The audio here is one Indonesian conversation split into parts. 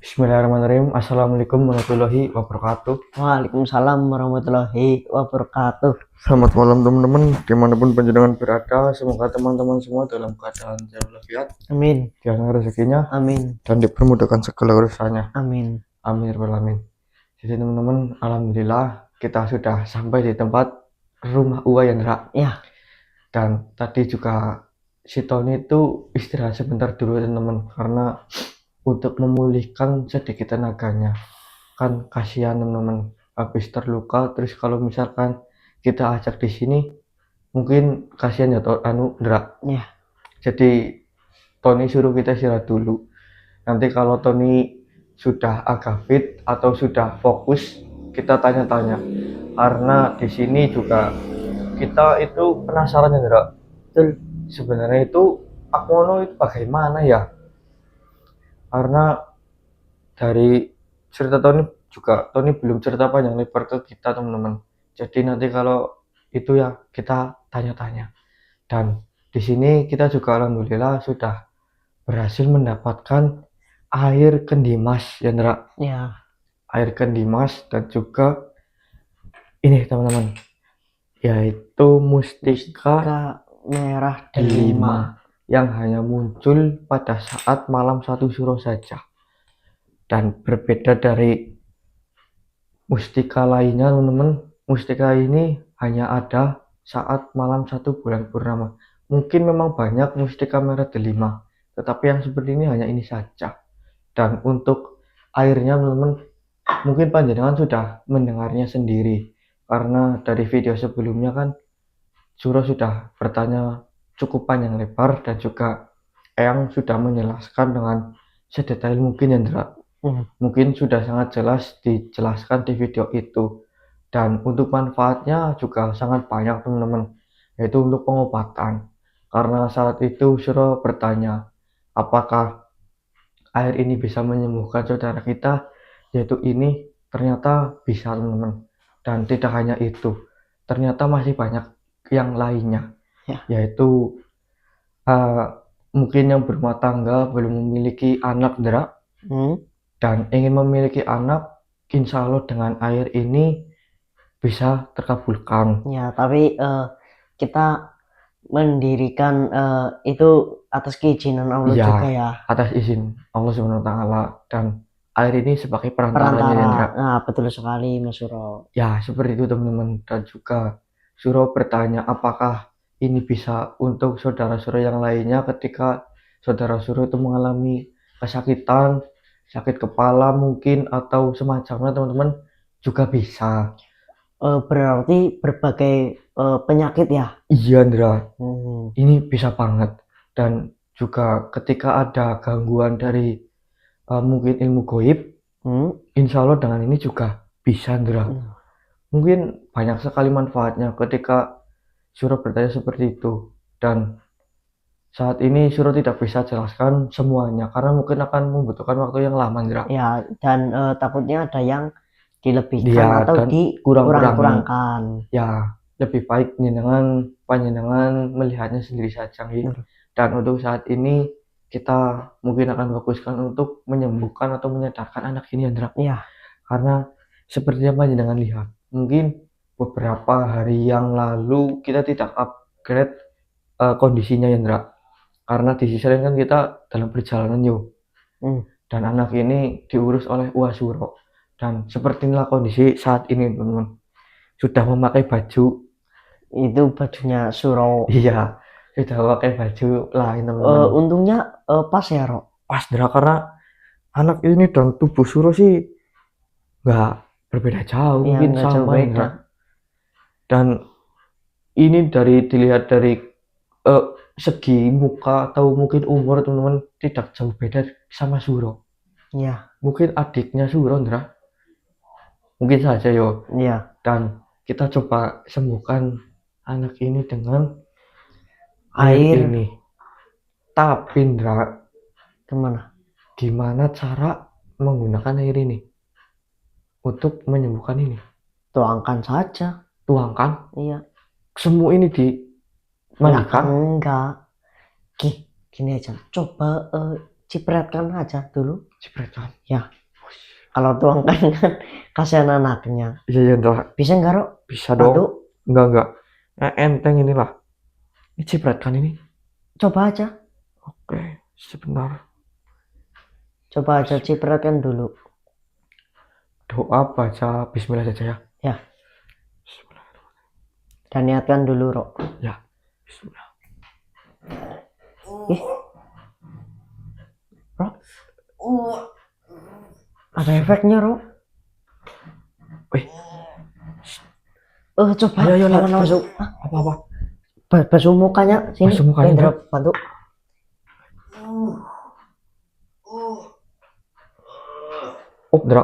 Bismillahirrahmanirrahim. Assalamualaikum warahmatullahi wabarakatuh. Waalaikumsalam warahmatullahi wabarakatuh. Selamat malam teman-teman, dimanapun panjenengan berada. Semoga teman-teman semua dalam keadaan sehat walafiat, Amin. dilancar rezekinya, Amin. dan dipermudahkan segala urusannya. Amin. Amin ya rabbal alamin. Jadi teman-teman, alhamdulillah kita sudah sampai di tempat rumah Uwa Yandra. Ya. Dan tadi juga si Tony itu istirahat sebentar dulu teman-teman, karena untuk memulihkan sedikit tenaganya. Kan kasihan teman-teman, habis terluka, terus kalau misalkan kita ajak di sini mungkin kasihan ya Ndra. Ya. Jadi Tony suruh kita istirahat dulu. Nanti kalau Tony sudah agak fit atau sudah fokus, kita tanya-tanya. Karena di sini juga kita itu penasaran ya Ndra. Betul. Sebenarnya itu Akmono itu bagaimana ya? Karena dari cerita Tony belum cerita panjang lebar ke kita teman-teman. Jadi nanti kalau itu ya kita tanya-tanya. Dan di sini kita juga alhamdulillah sudah berhasil mendapatkan air kendimas ya Ndra. Ya. Air kendimas dan juga ini teman-teman, yaitu mustika merah delima yang hanya muncul pada saat malam satu suro saja. Dan berbeda dari mustika lainnya teman-teman, mustika ini hanya ada saat malam satu bulan purnama. Mungkin memang banyak mustika merah delima, tetapi yang seperti ini hanya ini saja. Dan untuk airnya teman-teman, mungkin panjenengan sudah mendengarnya sendiri, karena dari video sebelumnya kan Suro sudah bertanya cukup panjang lebar, dan juga Eyang sudah menjelaskan dengan sedetail mungkin ya Ndra. Mungkin sudah sangat jelas dijelaskan di video itu. Dan untuk manfaatnya juga sangat banyak teman-teman, yaitu untuk pengobatan. Karena saat itu Suro bertanya apakah air ini bisa menyembuhkan saudara kita, yaitu ini ternyata bisa teman-teman. Dan tidak hanya itu, ternyata masih banyak yang lainnya, yaitu mungkin yang berumah tangga belum memiliki anak Ndra, dan ingin memiliki anak, insya Allah dengan air ini bisa terkabulkan. Ya, tapi kita mendirikan itu atas keizinan Allah Ya, juga ya. atas izin Allah Subhanahu wa taala, dan air ini sebagai perantaranya ya Ndra. Nah, betul sekali Mas Suro. Ya, seperti itu teman-teman. Dan juga Suro bertanya apakah ini bisa untuk saudara Suro yang lainnya ketika saudara Suro itu mengalami kesakitan, sakit kepala mungkin atau semacamnya teman-teman, juga bisa. Berarti berbagai penyakit ya. Iya Ndra, ini bisa banget. Dan juga ketika ada gangguan dari mungkin ilmu goib, insya Allah dengan ini juga bisa Ndra. Mungkin banyak sekali manfaatnya ketika Suro bertanya seperti itu. Dan saat ini Suro tidak bisa jelaskan semuanya karena mungkin akan membutuhkan waktu yang lama Ndra. Ya, dan takutnya ada yang dilebihkan Ya, atau dan dikurang-kurangkan. Ya, lebih baik panjenengan melihatnya sendiri saja gitu. Dan untuk saat ini kita mungkin akan fokuskan untuk menyembuhkan atau menyadarkan anak ini ya Ndra. Ya. Karena seperti yang panjenengan lihat, mungkin beberapa hari yang lalu kita tidak upgrade kondisinya ya Ndra. Karena di sisi lain kan kita dalam perjalanan yuk. Dan anak ini diurus oleh Uasuro. Dan seperti inilah kondisi saat ini teman-teman. Sudah memakai baju, itu bajunya Suro. Iya, sudah memakai baju lain teman-teman. Untungnya pas ya Ro. Pas Ndra, karena anak ini dan tubuh Suro sih nggak berbeda jauh, Ya, mungkin sama Ndra. Dan ini dilihat dari segi muka atau mungkin umur teman-teman tidak jauh beda sama Suro. Ya. Mungkin adiknya Suro Ndra, mungkin saja yo. Ya. Dan kita coba sembuhkan anak ini dengan air ini. Tapi Ndra, gimana cara menggunakan air ini untuk menyembuhkan ini? Tuangkan saja. Tuangkan? Iya. Semua ini di mandikan? Enggak. Gini aja, coba cipratkan aja dulu. Cipratkan? Ya. Kalau tuangkan kan kasihan anaknya. Iya iya Ndra, Bisa nggak, Rok? bisa dong. Bantu? Enggak. Enteng inilah. Ini cipratan ini. Coba aja. Oke, sebentar. Coba aja cipratkan dulu. Doa baca Bismillah saja ya. Ya, Bismillah. dan niatkan dulu, Rok. Ya, Bismillah. Ih, Rok. Ada efeknya, Rok. Wih, Coba. ayo, Jangan lanjut. langsung. apa-apa? Basuh mukanya sini. Basuh mukanya, Indra, Bro. bantu. Ndra.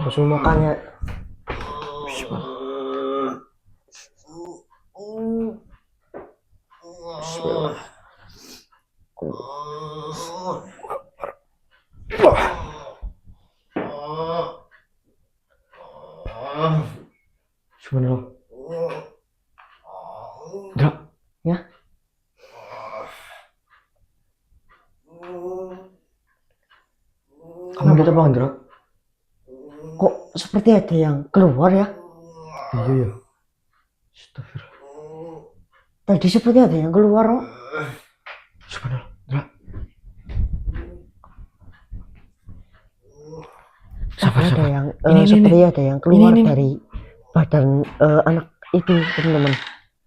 Basuh mukanya. Bismillah. Bismillah. Bismillah. Ndra. Ya. Kamu lihat apa, Ndra? Kok seperti ada yang keluar ya? Iya ya. Astagfirullah. Tadi seperti ada yang keluar, Rok. Subhanallah. Ndra. Tadi ada yang Ini. ada yang keluar Ini. dari badan anak itu, teman-teman.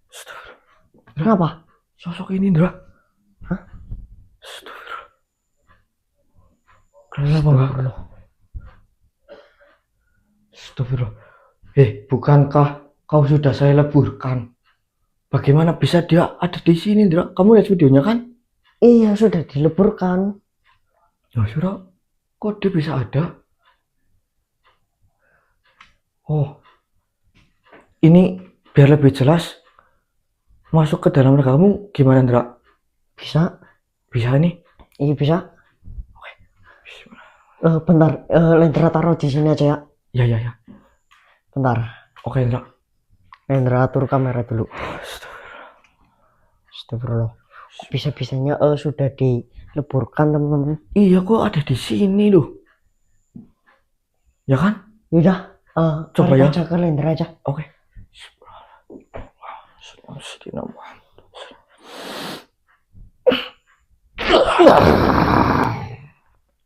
Astagfirullah. Kenapa? Sosok ini, Ndra. Hah? Astagfirullah. Kenapa enggak? Astagfirullah. Bukankah kau sudah saya leburkan? Bagaimana bisa dia ada di sini, Ndra? Kamu lihat videonya kan? Iya, sudah dileburkan. Ya sudah, kok dia bisa ada? Oh, ini biar lebih jelas masuk ke dalam ragamu gimana, Ndra? Bisa? Bisa ini? Iya, bisa. Oke. Bismillah. Bentar, Lendra taruh di sini aja ya. Ya. Bentar, Oke, Ndra. Lendra atur kamera dulu. Astagfirullah. Bisa-bisanya sudah dileburkan, teman-teman. Iya, kok ada di sini loh. Ya kan? Yaudah, Coba tarik ya. aja ke Lendra aja. Oke.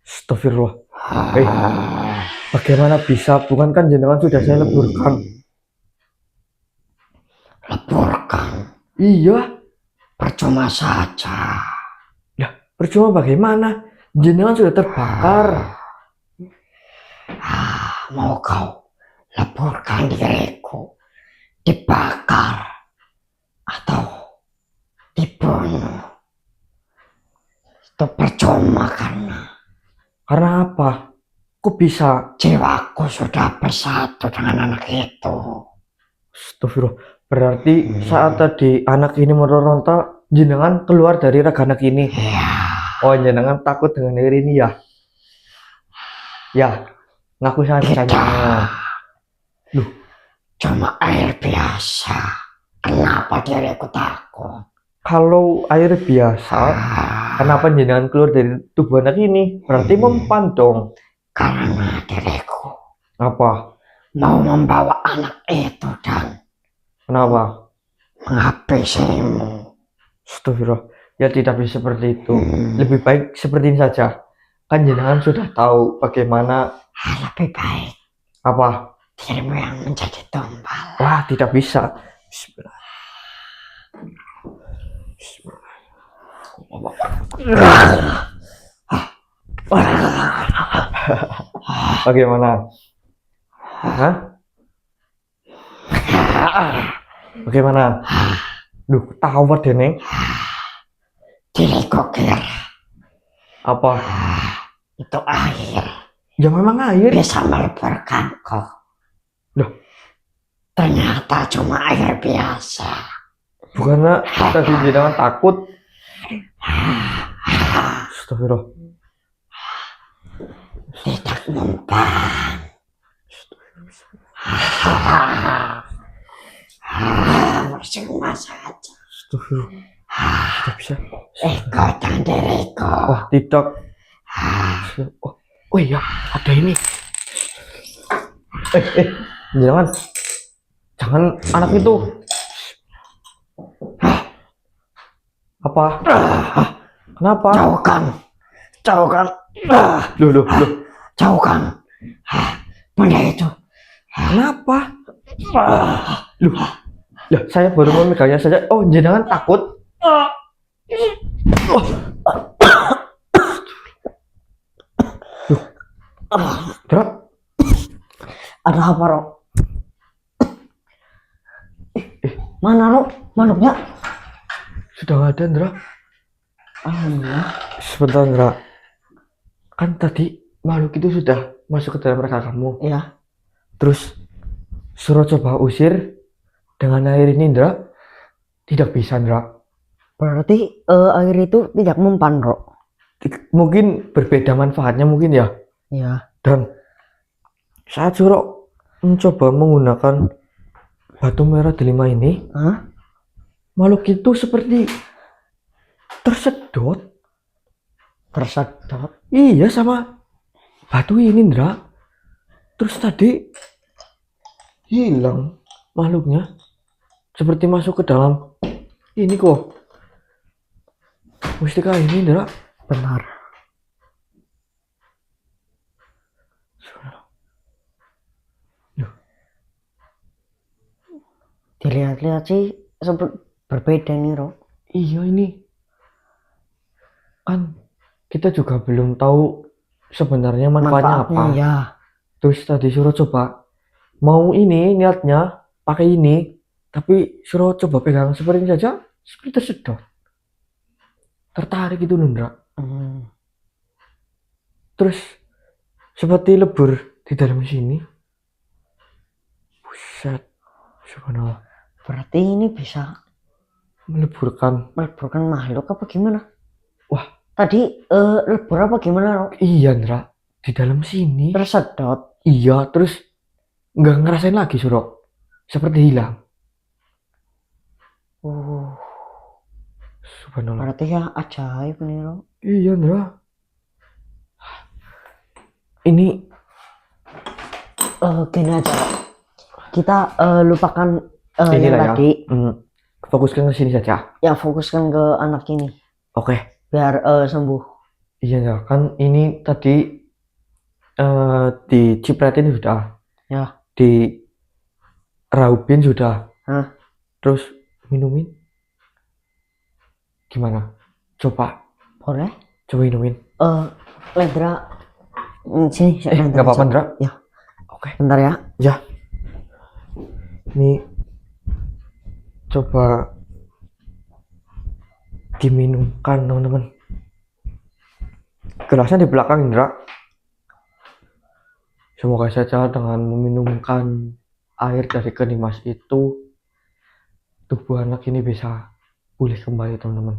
Astagfirullah. Bagaimana bisa? Bukankah jenengan sudah saya leburkan? Leburkan? Iya. Percuma saja. Ya, percuma bagaimana? Jenengan sudah terbakar. Mau kau leburkan diriku, dibakar atau dibunuh? Itu percuma Karena apa? Kok bisa? Jiwaku sudah bersatu dengan anak itu. Astagfirullah. Berarti saat tadi anak ini meronta, jenengan keluar dari raga anak ini. Ya. Oh, jenengan takut dengan air ini ya? Ya, ngaku saja. Loh, Cuma air biasa. Kenapa diriku takut? kalau air biasa, kenapa jenengan keluar dari tubuh anak ini? Berarti mempan dong. Karena diriku Apa? mau membawa anak itu dan Kenapa? menghabisimu. Astagfirullah. Ya tidak bisa seperti itu. Lebih baik seperti ini saja. Kan jenengan sudah tahu bagaimana. Lebih baik Apa? dirimu yang menjadi tumbal. Wah, tidak bisa. Bismillah. Bagaimana? Hah? Bagaimana? Duh, ketawa deh, Neng. Diriku kira Apa? itu air Ya memang air. bisa meleburkanku. Loh, Ternyata cuma air biasa. bukannya tadi jenengan takut? Astagfirullah. Tidak mempan. Percuma saja. Astagfirullah. Tidak bisa. Ikutan diriku. Wah, tidak. Oh, Oh iya, ada ini. Jangan anak itu. Apa? Kenapa? Jauhkan. Loh. Jauhkan. Benda itu. Kenapa? Loh, lah saya baru memegangnya saja. Oh, jangan takut. Oh. Dra, Ada apa, Rok? Mana, Rok? Makhluknya? sudah nggak ada, Dra. Alhamdulillah. Sebentar, Dra. Kan tadi makhluk itu sudah masuk ke dalam raka kamu. Ya. Terus suruh coba usir dengan air ini, Dra. Tidak bisa, Dra. Berarti air itu tidak mempan, Rok. Mungkin berbeda manfaatnya mungkin ya. Ya. Dan saat suruh mencoba menggunakan batu merah delima ini, Hah? makhluk itu seperti tersedot. Tersedot. Iya, sama batu ini, Ndra. Terus tadi hilang makhluknya. Seperti masuk ke dalam ini kok. Mustika ini, Ndra. Benar. Dilihat-lihat sih berbeda nih, Rok. Iya, ini kan kita juga belum tahu sebenarnya manfaatnya apa. Ya. Terus tadi suruh coba mau ini niatnya pakai ini, tapi suruh coba pegang seperti ini saja seperti tersedot. Tertarik itu, Ndra. Terus seperti lebur di dalam sini. Buset, subhanallah. Berarti ini bisa Meleburkan. makhluk apa gimana? Wah, tadi lebur apa gimana, Rok? Iya, Ndra. Di dalam sini. Tersedot. Iya, terus nggak ngerasain lagi, Surok. Seperti hilang. Subhanallah. Berarti ya ajaib nih, Rok. Iya, Ndra. Ini gini aja, Rok. Kita lupakan yang inilah ya. tadi. Fokuskan ke sini saja. Yang fokuskan ke anak ini. Oke. Biar sembuh. Iya, ya. Kan ini tadi dicipratin sudah. Ya. Di raubin sudah. Hah? Terus minumin. Gimana? Coba. Boleh? Coba minumin. Lendra. Sini. Nggak apa-apa, Ndra. Ya. Oke. Bentar ya. Ya. Ini coba diminumkan, teman-teman. Gelasnya di belakang, Indra. Semoga saja dengan meminumkan air dari kening mas itu, tubuh anak ini bisa pulih kembali, teman-teman.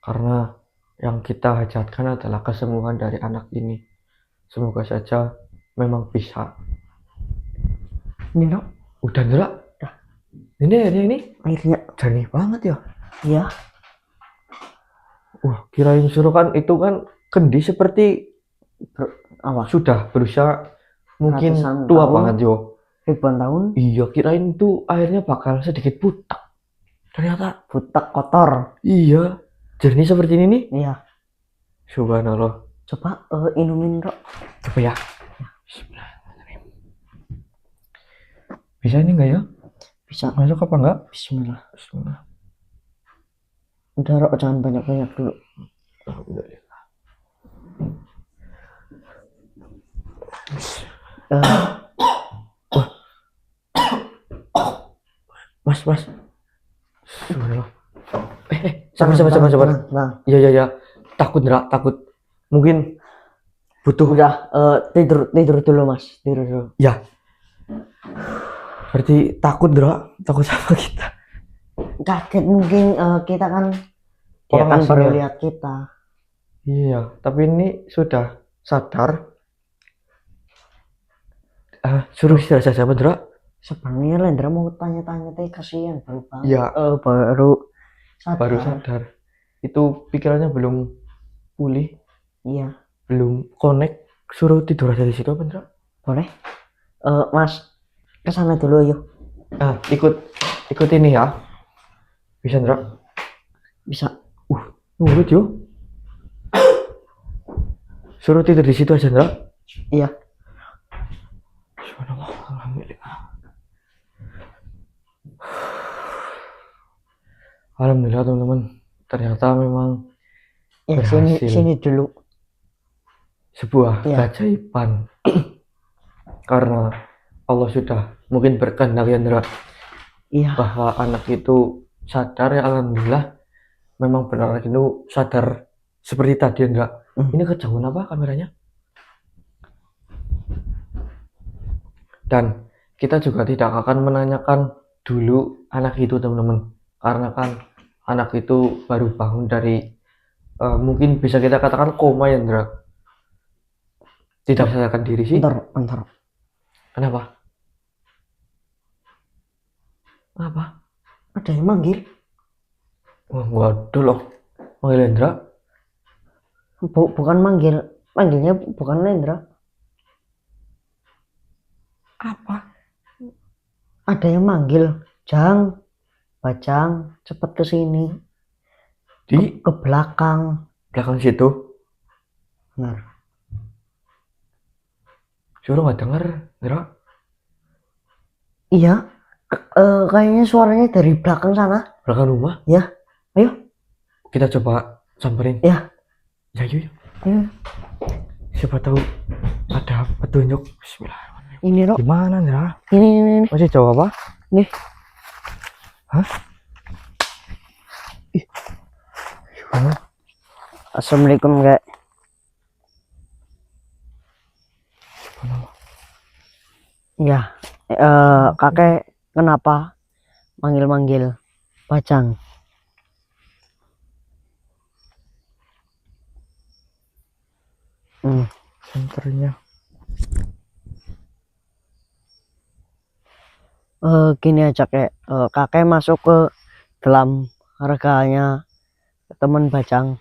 Karena yang kita hajatkan adalah kesembuhan dari anak ini. Semoga saja memang bisa. Ini, Rok. Udah, Indra. Ini airnya ini Airnya jernih banget ya. Iya. Wah, kirain suruh kan itu kan kendi seperti sudah berusia mungkin Ratusan tua tahun. banget yo. Ribuan tahun. Iya, kirain itu airnya bakal sedikit butak. Ternyata Butak kotor. iya, jernih seperti ini nih. Iya. Subhanallah. Coba inumin, Rok. Coba ya. Bismillahirrahmanirrahim. Bisa ini enggak ya? Bisa. Masuk apa enggak? Bismillah. Bismillah. Udah, Rok, jangan banyak-banyak dulu. Alhamdulillah. Mas. Subhanallah. Sabar. Nah, Ya. Takut, Ndra, takut. Mungkin butuh. udah tidur dulu, Mas. Tidur dulu. Ya. Berarti takut, Ndra. Takut sama kita. Kaget mungkin kita kan dia Orang kan asing baru ya? lihat kita. Iya, tapi ini sudah sadar. Suruh istirahat saja, Ndra. Sebenarnya Lendra mau tanya-tanya teh, kasihan baru banget. Iya. Baru sadar. Baru sadar. Itu pikirannya belum pulih, Iya. belum connect. suruh tidur aja di situ apa Ndra? Boleh? Mas, ke sana dulu yuk. Nah, ikut ini ya. Bisa Ndra? Bisa. Nurut yuk. Suruh tidur di situ aja Ndra. Iya. Subhanallah, alhamdulillah. Alhamdulillah teman-teman. Ternyata memang Ya, berhasil. sini dulu. Sebuah Iya. keajaiban. Karena Allah sudah mungkin berkehendak ya Ndra, Iya. bahwa anak itu sadar ya, alhamdulillah. Memang benar anak itu sadar seperti tadi Ndra. Ini kejauhan apa kameranya? Dan kita juga tidak akan menanyakan dulu anak itu teman-teman, karena kan anak itu baru bangun dari mungkin bisa kita katakan koma ya Ndra. Tidak sadarkan diri sih. Bentar. Kenapa? Apa? Ada yang manggil. Wah, waduh loh. Manggil Indra? Bukan manggilnya bukan Lendra. Apa? Ada yang manggil, Jang, Bajang, cepet ke sini. Di Ke belakang. belakang situ. Benar. Suruh nggak denger, Indra? Iya. Kayaknya suaranya dari belakang sana. Belakang rumah? Ya. Ayo. Kita coba samperin. Ya. Ya, yuk. Ayo. Siapa tahu ada petunjuk. Bismillahirrahmanirrahim. Ini Rok. Gimana, Indra? Ini. Masih jawab apa? Nih. Hah? Ih. Gimana? Assalamualaikum kak. Ya. Kakek kenapa manggil-manggil Bajang? Senternya. Gini aja kayak kakek masuk ke dalam harganya teman Bajang.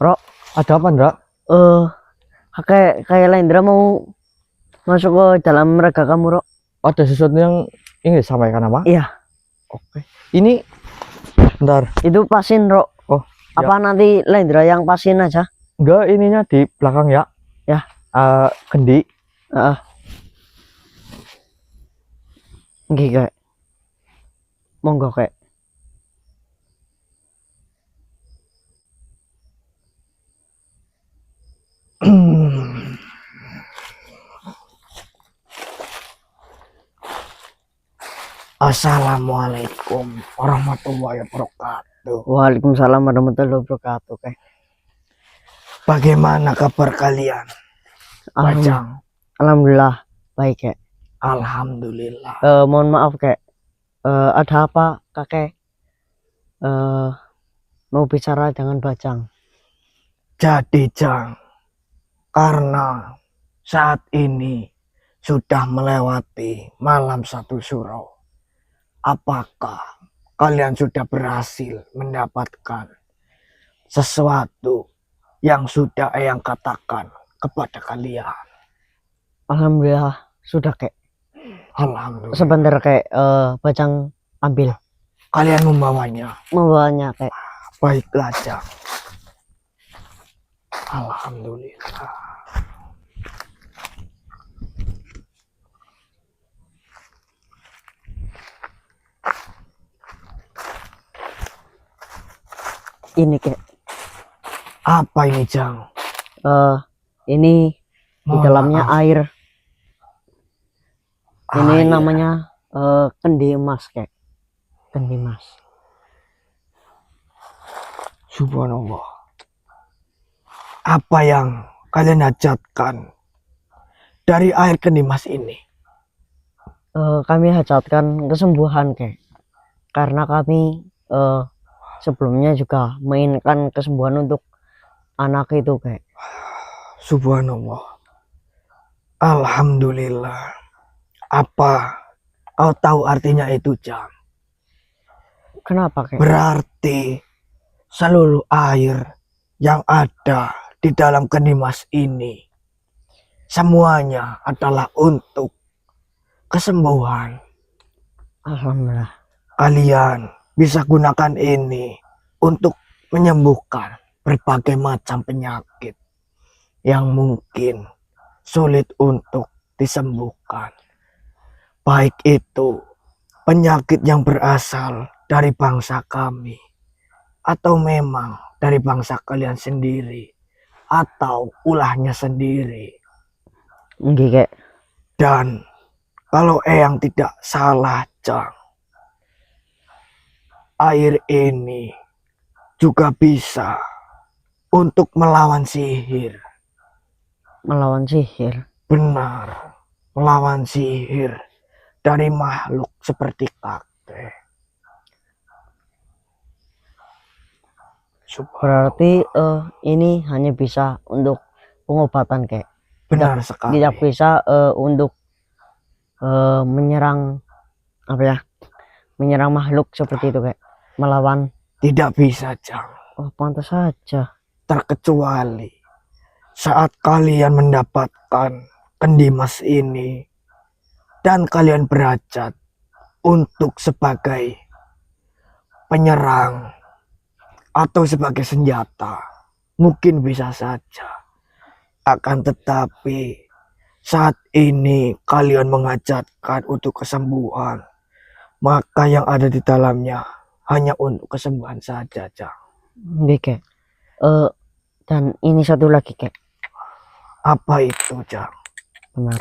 Rok, Ada apa, Ndra? kayak Lendra mau masuk ke dalam rega kamu, Rok. Ada sesuatu yang ingin disampaikan apa? Iya. Oke. Ini bentar. Itu pasin, Rok. Oh, apa nanti Lendra yang pasin aja? Enggak, ininya di belakang ya. Ya. Kendi. Nggih, Kak. Monggo, Kak. Assalamualaikum warahmatullahi wabarakatuh. Waalaikumsalam warahmatullahi wabarakatuh, Kak. Bagaimana kabar kalian? Bajang. Alhamdulillah baik, Kak. Alhamdulillah. Mohon maaf, Kak. Ada apa, Kakek? Mau bicara dengan Bajang. Jadi, Jang, karena saat ini sudah melewati malam 1 Suro, apakah kalian sudah berhasil mendapatkan sesuatu yang sudah Eyang katakan kepada kalian? Alhamdulillah sudah, Kak. Alhamdulillah. Sebentar, Kak. Bajang ambil. Kalian membawanya, Kak. Baiklah, Jang. Alhamdulillah. Ini, Kak. Apa ini, Jang? Ini di dalamnya air. Ini namanya kendi emas, Kak. Kendi emas. Subhanallah. Apa yang kalian hajatkan dari air kendi emas ini? Kami hajatkan kesembuhan, Kak. Karena kami sebelumnya juga menginginkan kesembuhan untuk anak itu, Kak. Subhanallah. Alhamdulillah. Apa kau tahu artinya itu, Jang? Kenapa, Kak? Berarti seluruh air yang ada di dalam kendi emas ini semuanya adalah untuk kesembuhan. Alhamdulillah. Kalian bisa gunakan ini untuk menyembuhkan berbagai macam penyakit yang mungkin sulit untuk disembuhkan. Baik itu penyakit yang berasal dari bangsa kami, atau memang dari bangsa kalian sendiri, atau ulahnya sendiri. Nggih, Kek. Dan kalau Eyang tidak salah, Jang, air ini juga bisa untuk melawan sihir. Melawan sihir. Benar, melawan sihir dari makhluk seperti kakek. Berarti ini hanya bisa untuk pengobatan, Kek. Benar sekali. Tidak bisa untuk menyerang apa ya? Menyerang makhluk seperti itu, Kek. Melawan. Tidak bisa, Jang. Oh, pantas saja. Terkecuali saat kalian mendapatkan kendi emas ini dan kalian berhajat untuk sebagai penyerang atau sebagai senjata, mungkin bisa saja. Akan tetapi saat ini kalian menghajatkan untuk kesembuhan, maka yang ada di dalamnya hanya untuk kesembuhan saja, Jang. Nggih, Kek. Dan ini satu lagi, Kek. Apa itu, Jang? Benar.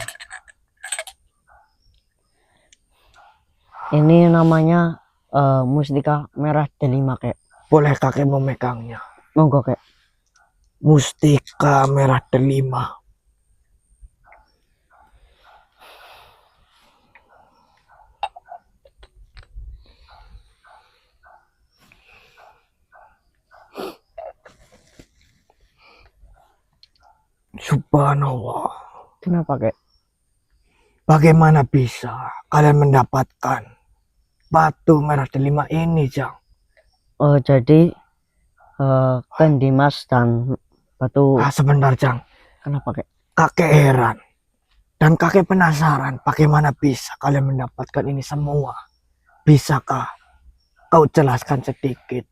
Ini namanya mustika merah delima, Kek. Boleh kakek memegangnya? Monggo, Kek. Mustika merah delima. Subhanallah. Kenapa, Kek? Bagaimana bisa kalian mendapatkan batu merah delima ini, Jang? Jadi kendi emas dan batu. Sebentar, Jang. Kenapa, Kek? Kakek heran dan kakek penasaran bagaimana bisa kalian mendapatkan ini semua. Bisakah kau jelaskan sedikit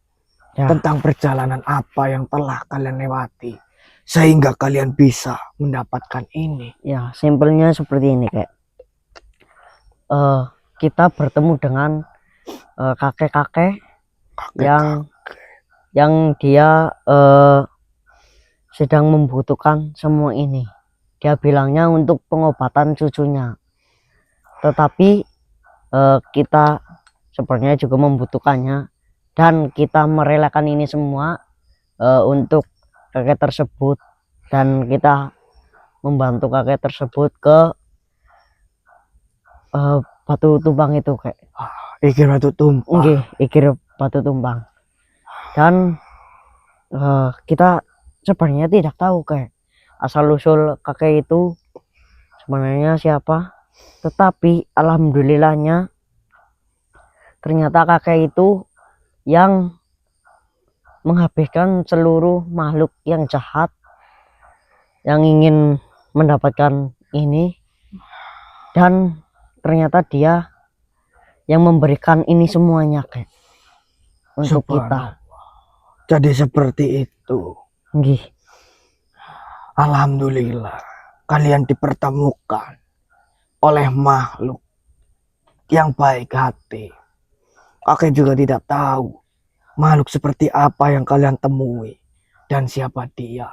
tentang perjalanan apa yang telah kalian lewati sehingga kalian bisa mendapatkan ini? Ya, simpelnya seperti ini, Kek. Kita bertemu dengan kakek-kakek yang dia sedang membutuhkan semua ini. Dia bilangnya untuk pengobatan cucunya, tetapi kita sebenarnya juga membutuhkannya dan kita merelakan ini semua untuk kakek tersebut, dan kita membantu kakek tersebut ke batu tumbang itu, Kek. Ikir batu tumbang. Nggih, ikir batu tumbang. Dan kita sebenarnya tidak tahu, Kek, asal usul kakek itu sebenarnya siapa, tetapi alhamdulillahnya ternyata kakek itu yang menghabiskan seluruh makhluk yang jahat yang ingin mendapatkan ini, dan ternyata dia yang memberikan ini semuanya, Kek, untuk kita. Jadi seperti itu. Nggih. Alhamdulillah kalian dipertemukan oleh makhluk yang baik hati. Kakek juga tidak tahu makhluk seperti apa yang kalian temui dan siapa dia.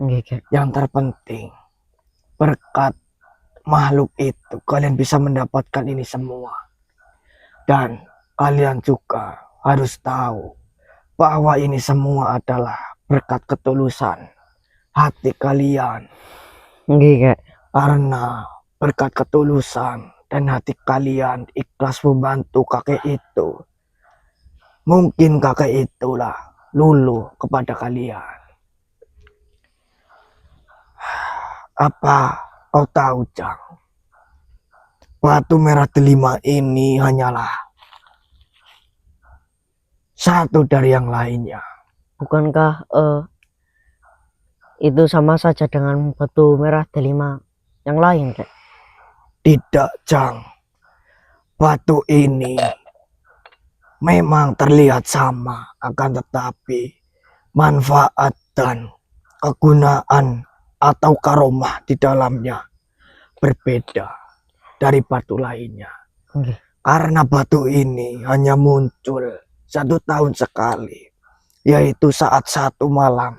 Nggih, Kek. Yang terpenting berkat makhluk itu kalian bisa mendapatkan ini semua. Dan kalian juga harus tahu bahwa ini semua adalah berkat ketulusan hati kalian. Nggih, Kek. Karena berkat ketulusan dan hati kalian ikhlas membantu kakek itu, mungkin kakek itulah luluh kepada kalian. Apa kau tahu, Jang? Batu merah delima ini hanyalah satu dari yang lainnya. Bukankah itu sama saja dengan batu merah delima yang lain, Kek. Tidak, Jang. Batu ini memang terlihat sama, akan tetapi manfaat dan kegunaan atau karomah di dalamnya berbeda dari batu lainnya. Nggih. Karena batu ini hanya muncul 1 tahun sekali, yaitu saat satu malam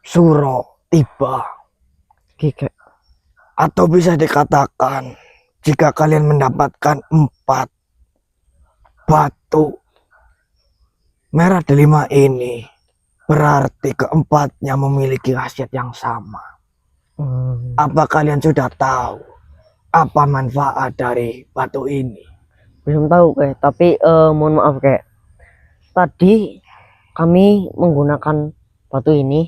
Suro tiba. Nggih, Kek. Atau bisa dikatakan, jika kalian mendapatkan 4 batu merah delima ini, berarti keempatnya memiliki khasiat yang sama. Apa kalian sudah tahu apa manfaat dari batu ini? Belum tahu, Kek, tapi mohon maaf, Kek. Tadi kami menggunakan batu ini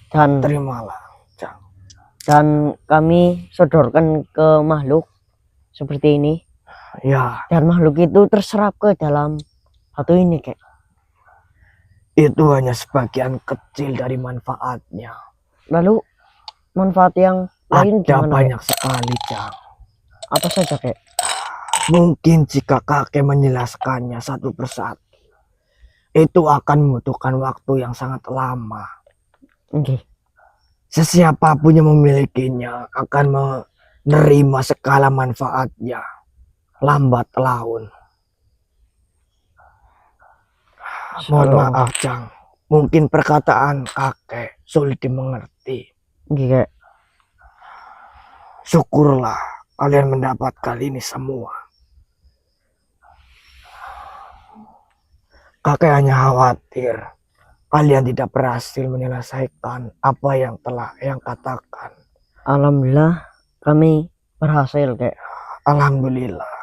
dan Terimalah, Jang. dan kami sodorkan ke makhluk seperti ini, Ya, dan makhluk itu terserap ke dalam batu ini, Kek. itu hanya sebagian kecil dari manfaatnya. Lalu manfaat yang lain Ada gimana, banyak sekali, Jang. Kek? Apa saja, Kek? Mungkin jika kakek menjelaskannya satu persatu, itu akan membutuhkan waktu yang sangat lama. Nggih. Sesiapapun yang memilikinya akan menerima segala manfaatnya, lambat laun. Mohon maaf, Jang. Mungkin perkataan kakek sulit dimengerti. Nggih, Kek. Syukurlah kalian mendapatkan ini semua. Kakek hanya khawatir kalian tidak berhasil menyelesaikan apa yang telah yang katakan. Alhamdulillah kami berhasil, Kek. Alhamdulillah.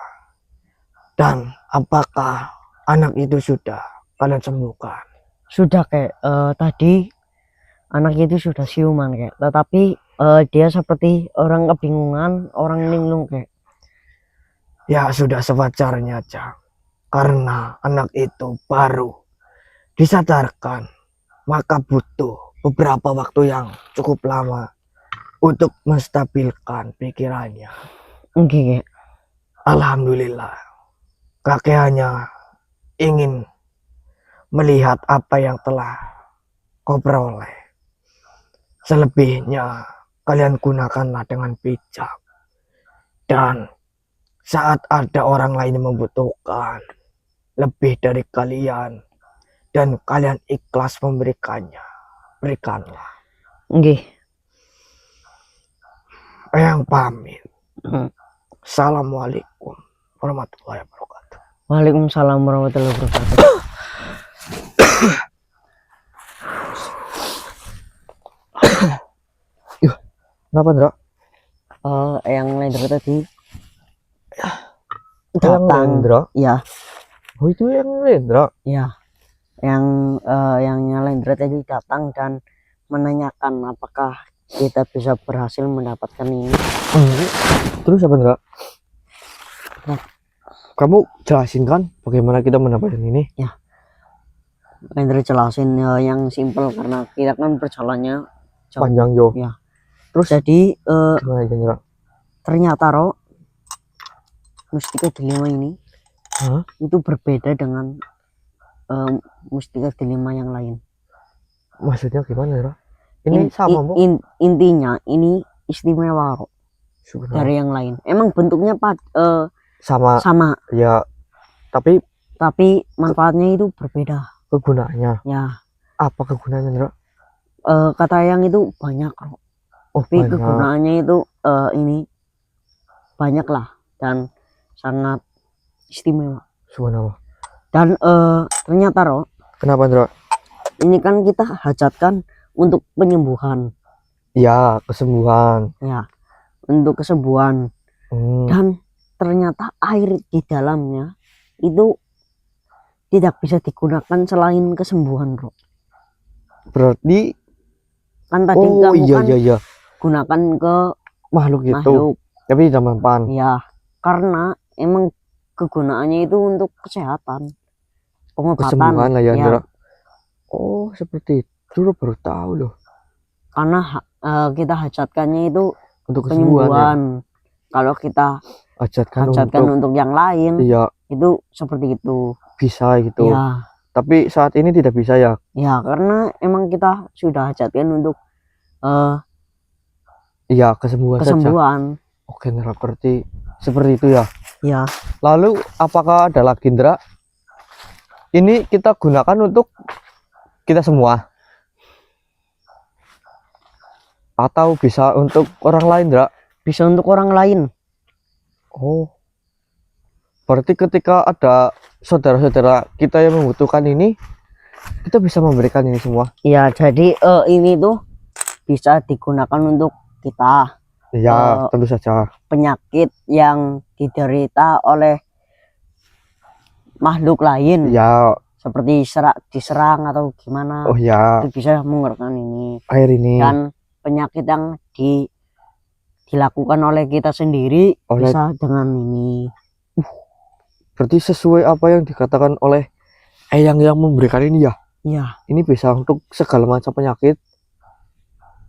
Dan apakah anak itu sudah kalian sembuhkan? Sudah, Kek. Tadi anak itu sudah siuman, Kek. Tetapi dia seperti orang kebingungan, orang linglung, Kek. Ya sudah sewajarnya, Jang. Karena anak itu baru disadarkan, maka butuh beberapa waktu yang cukup lama untuk menstabilkan pikirannya. Nggih, Kek. Alhamdulillah. Kakek hanya ingin melihat apa yang telah kau peroleh. Selebihnya kalian gunakanlah dengan bijak. Dan saat ada orang lain yang membutuhkan lebih dari kalian dan kalian ikhlas memberikannya, berikanlah. Nggih. Eyang pamit. Assalamualaikum warahmatullahi wabarakatuh. Waalaikumsalam warahmatullahi wabarakatuh. Kenapa, Ndra? Yang Lendra tadi Yang datang. Lendra? Ya, Oh, itu yang Lendra. ya. Yang Lendra tadi datang dan menanyakan apakah kita bisa berhasil mendapatkan ini. Terus apa, Ndra? Nah. Kamu jelasin kan bagaimana kita mendapatkan ini? Lendra jelasin yang simpel karena kita kan berjalannya jauh. Panjang, Jo. Ya. Terus Jadi gimana aja, Ndra? ternyata mustika delima ini Hah? itu berbeda dengan mustika delima yang lain. Maksudnya gimana, Ndra? Ini sama, Bu? Intinya ini istimewa, Ro, Sebenarnya dari yang lain. Emang bentuknya sama, ya, tapi tapi manfaatnya itu berbeda. kegunaannya Ya, apa kegunaannya, Ndra? kata yang itu banyak, Ro. Oh, Tapi banyak. kegunaannya itu ini banyak lah dan sangat istimewa. Subhanallah. Dan ternyata, Ro, Kenapa, Ndra? ini kan kita hajatkan untuk penyembuhan, Ya, kesembuhan. ya, untuk kesembuhan. Dan ternyata air di dalamnya itu tidak bisa digunakan selain kesembuhan, Bro. Berarti Kan tadi oh kamu iya kan iya iya gunakan ke makhluk itu. makhluk, Tapi tidak mempan. ya, karena emang kegunaannya itu untuk kesehatan, pengobatan, Kesembuhan lah ya, Ndra. Oh, seperti itu. Dulu baru tahu loh. Karena kita hajatkannya itu Untuk kesembuhan ya. penyembuhan. Kalau kita Hajatkan hajatkan untuk untuk yang lain, iya itu seperti itu. bisa gitu. Ya, Tapi saat ini tidak bisa ya. ya karena emang kita sudah hajatkan untuk Iya, kesembuhan saja. kesembuhan. Oke, Ndra, berarti seperti itu ya. Ya, Lalu apakah ada lagi, Ndra? Ini kita gunakan untuk kita semua atau bisa untuk orang lain, Ndra? bisa untuk orang lain. Oh, berarti ketika ada saudara-saudara kita yang membutuhkan ini, kita bisa memberikan ini semua. Ya, jadi ini tuh bisa digunakan untuk kita Ya, tentu saja. penyakit yang diderita oleh makhluk lain, Ya, seperti diserang atau gimana, oh ya, itu bisa menggunakan ini. air ini. Dan penyakit yang dilakukan oleh kita sendiri Oleh- bisa dengan ini. Berarti sesuai apa yang dikatakan oleh Eyang yang memberikan ini ya. Ya, Ini bisa untuk segala macam penyakit.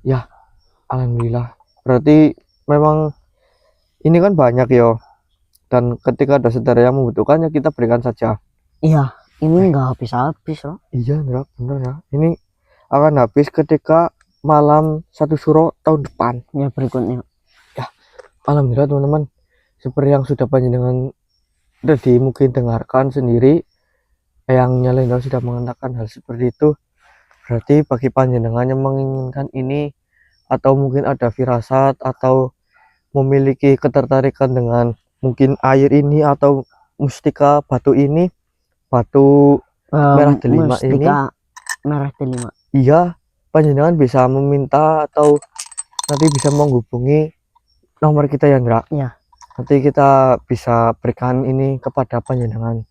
Ya, alhamdulillah. Berarti memang ini kan banyak ya. Dan ketika ada saudara yang membutuhkannya, kita berikan saja. iya, ini nggak habis-habis loh. Iya, Ndra, bener ya. Ini akan habis ketika malam 1 Suro tahun depan. Ya, berikutnya. Alhamdulillah teman-teman, seperti yang sudah panjenengan tadi mungkin dengarkan sendiri, yang Lendra sudah mengatakan hal seperti itu. Berarti bagi panjenengan yang menginginkan ini, atau mungkin ada firasat atau memiliki ketertarikan dengan mungkin air ini atau mustika batu ini, batu merah delima ini, Mustika merah delima. iya, panjenengan bisa meminta atau nanti bisa menghubungi nomor kita ya, Ndra. Iya. Nanti kita bisa berikan ini kepada panjenengan,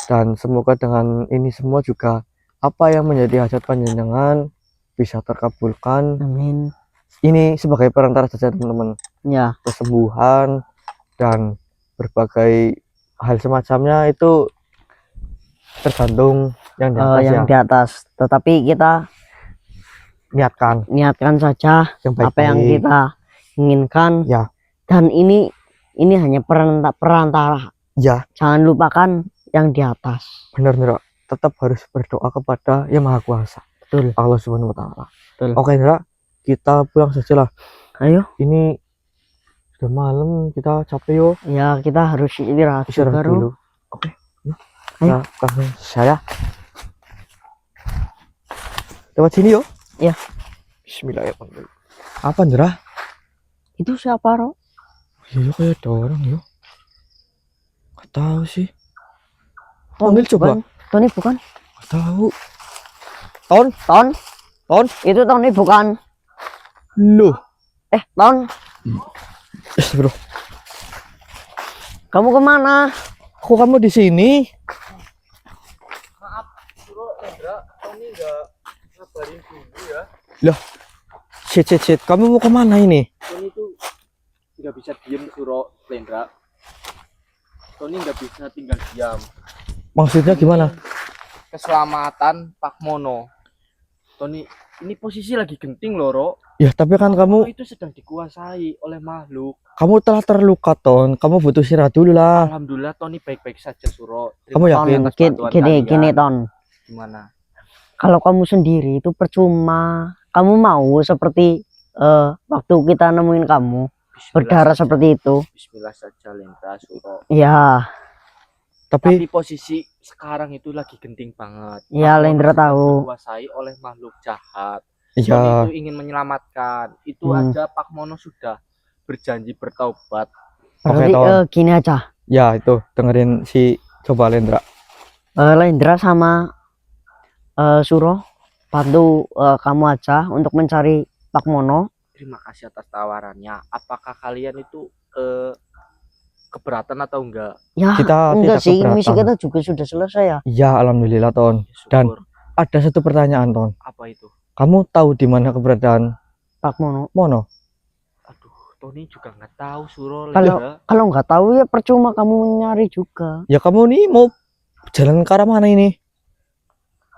dan semoga dengan ini semua juga apa yang menjadi hajat panjenengan bisa terkabulkan. Amin. Ini sebagai perantara saja teman-teman, Ya, kesembuhan dan berbagai hal semacamnya itu tergantung yang di atas yang ya. di atas. Tetapi kita niatkan saja yang apa yang baik-baik. kita inginkan. Ya. Dan ini hanya perantara. Ya, Jangan lupakan yang di atas. benar Ndra, tetap harus berdoa kepada Yang Maha Kuasa, Betul. Allah Subhanahu wa Ta'ala. Betul. Oke Ndra, kita pulang saja lah. Ayo. Ini sudah malam, kita capek yo. Ya, kita harus istirahat Istirahat juga, dulu. Ro. Oke. Ayo. Kita langsung saya lewat sini yo. Ya. Bismillahirrahmanirrahim. Apa Ndra? Itu siapa, Ro? Ya, kayak ada orang yo. Gak tahu sih. Tony, Panggil coba. Tony bukan? Gak tahu. Ton? Itu Tony bukan? Loh. Ton, Bro. kamu kemana? Kok kamu di sini? Maaf, Suro, Lendra, Tony nggak ngabarin dulu ya. Loh. Shit. Kamu mau kemana ini? Tony tuh nggak bisa diem, Suro, Lendra. Tony nggak bisa tinggal diam. Maksudnya gimana? Keselamatan Pak Mono. Tony, ini posisi lagi genting loh, Ro. Ya, tapi kan Mono kamu itu sedang dikuasai oleh makhluk. telah terluka, Ton. Kamu butuh istirahat dulu lah. Alhamdulillah Tony baik-baik saja, Suro. Kamu Terima yakin? kasih atas bantuan Gini, kalian. Ton. Gimana? Kalau kamu sendiri itu percuma. Kamu mau seperti waktu kita nemuin kamu Bismillah berdarah saja. seperti itu. Bismillah saja, Lendra, Suro. Ya, Tapi Tapi posisi sekarang itu lagi genting banget. Ya, Pak Mono Lendra sedang tahu. dikuasai oleh makhluk jahat. ya, Tony itu ingin menyelamatkan. Itu Hmm. aja Pak Mono sudah berjanji bertaubat. berarti Ton. gini aja. ya itu dengerin si coba Lendra. Lendra sama Suro bantu kamu aja untuk mencari Pak Mono. Terima kasih atas tawarannya. Apakah kalian itu keberatan atau enggak? Ya, Kita enggak tidak sih, misi keberatan. kita juga sudah selesai ya. Ya, alhamdulillah, Ton. Ya, Dan syukur. ada satu pertanyaan, Ton. Apa itu? Kamu tahu di mana keberadaan Pak Mono. Mono? Aduh, Tony juga nggak tahu, Suro. Kalau- Lendra. Kalau nggak tahu ya percuma kamu nyari juga. Ya, kamu nih mau jalan ke arah mana ini?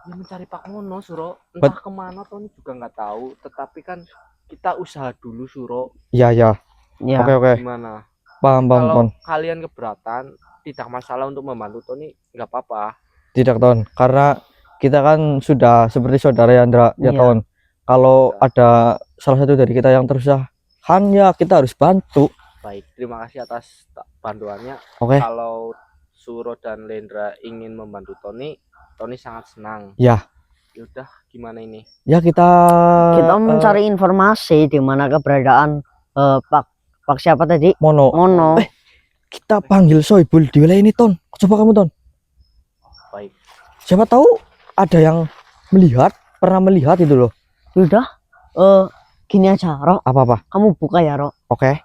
Ya mencari Pak Mono Suro, entah kemana Tony juga nggak tahu, tetapi kan kita usaha dulu Suro. Ya ya. Ya, Oke. Gimana? Paham Kalau Ton. kalian keberatan, tidak masalah untuk membantu Tony, nggak apa-apa. Tidak Ton, karena kita kan sudah seperti saudara Yandra ya Iya. Ton. Kalau ada salah satu dari kita yang terusahan ya kita harus bantu. Baik, terima kasih atas bantuannya. Oke. Kalau Suro dan Lendra ingin membantu Tony, Tony sangat senang. Ya. Yaudah, gimana ini? Ya kita mencari informasi di mana keberadaan Pak siapa tadi? Mono. Kita panggil Soibul di wilayah ini Ton. Coba kamu Ton. Baik. Siapa tahu ada yang pernah melihat itu loh. Udah, gini aja, Ro. Apa? Kamu buka ya, Ro. Oke.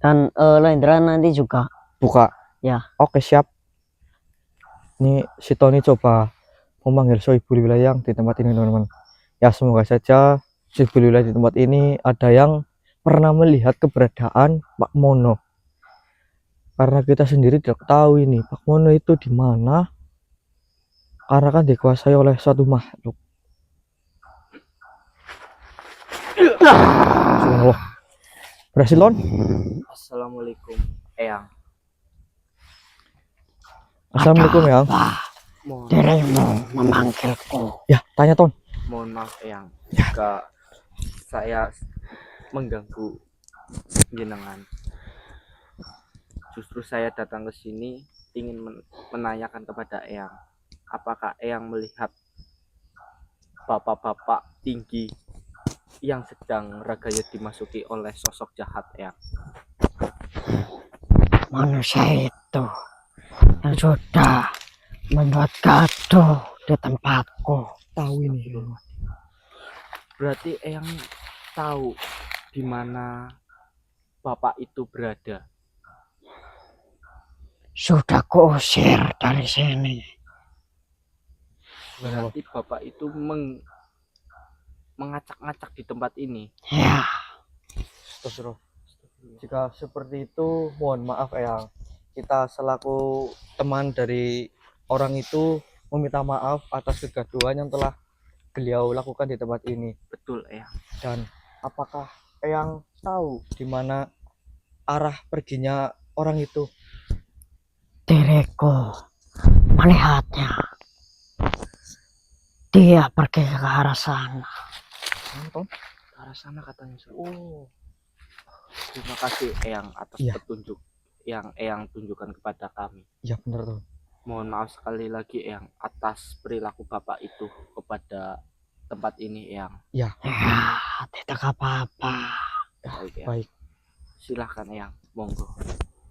Dan Lendra nanti juga Buka. Ya. Oke, siap. Ini si Tony coba memanggil Soibul wilayah di tempat ini teman-teman. Ya semoga saja Soibul wilayah di tempat ini ada yang pernah melihat keberadaan Pak Mono. Karena kita sendiri tidak tahu ini Pak Mono itu di mana. Karena kan dikuasai oleh suatu makhluk. Subhanallah. Berhasil Lon? Assalamualaikum, Eyang. Assalamualaikum Eyang. dirimu memanggilku. Ya, tanya Ton. Mohon maaf Eyang, jika saya mengganggu jenengan. Justru saya datang ke sini ingin menanyakan kepada Eyang, apakah Eyang melihat bapak-bapak tinggi yang sedang raganya dimasuki oleh sosok jahat Eyang? Manusia itu yang sudah membuat gaduh di tempatku. Tahu ini. Berarti Eyang tahu di mana bapak itu berada. Sudah kuusir dari sini. Berarti bapak itu mengacak-ngacak di tempat ini. Ya, Astagfirullah. Jika seperti itu mohon maaf Eyang. Kita selaku teman dari orang itu meminta maaf atas kegaduhan yang telah beliau lakukan di tempat ini. Betul Eyang. Dan apakah Eyang tahu di mana arah perginya orang itu? diriku melihatnya. Dia pergi ke arah sana. Nonton? Ke arah sana katanya. Oh. Terima kasih Eyang atas Iya. petunjuk yang Eyang tunjukkan kepada kami. Ya benar Ton. Mohon maaf sekali lagi Eyang atas perilaku bapak itu kepada tempat ini Eyang. Ya, tidak apa-apa. Baik, Eyang. Baik. Silahkan Eyang, monggo.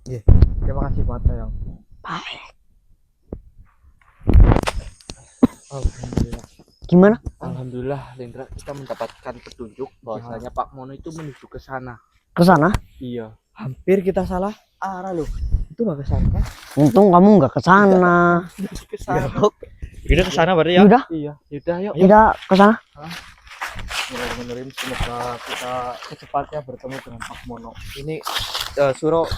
Terima kasih banget Eyang. Baik. Alhamdulillah. Gimana? Alhamdulillah Lendra, kita mendapatkan petunjuk bahwasanya Pak Mono itu menuju ke sana. Ke sana? Iya. Hampir kita salah arah loh. Itu nggak ke sana. Untung kamu nggak ke sana. Ke sana. Udah ke sana berarti ya? Udah, Iya, yaudah yuk. tidak ke sana. Bismillahirrahmanirrahim. Semoga kita secepatnya bertemu dengan Pak Mono. Ini Suro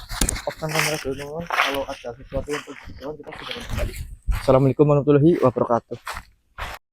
off-kan kamera dulu teman-teman. Kalau ada sesuatu yang perlu kita sudah kembali. Assalamualaikum warahmatullahi wabarakatuh.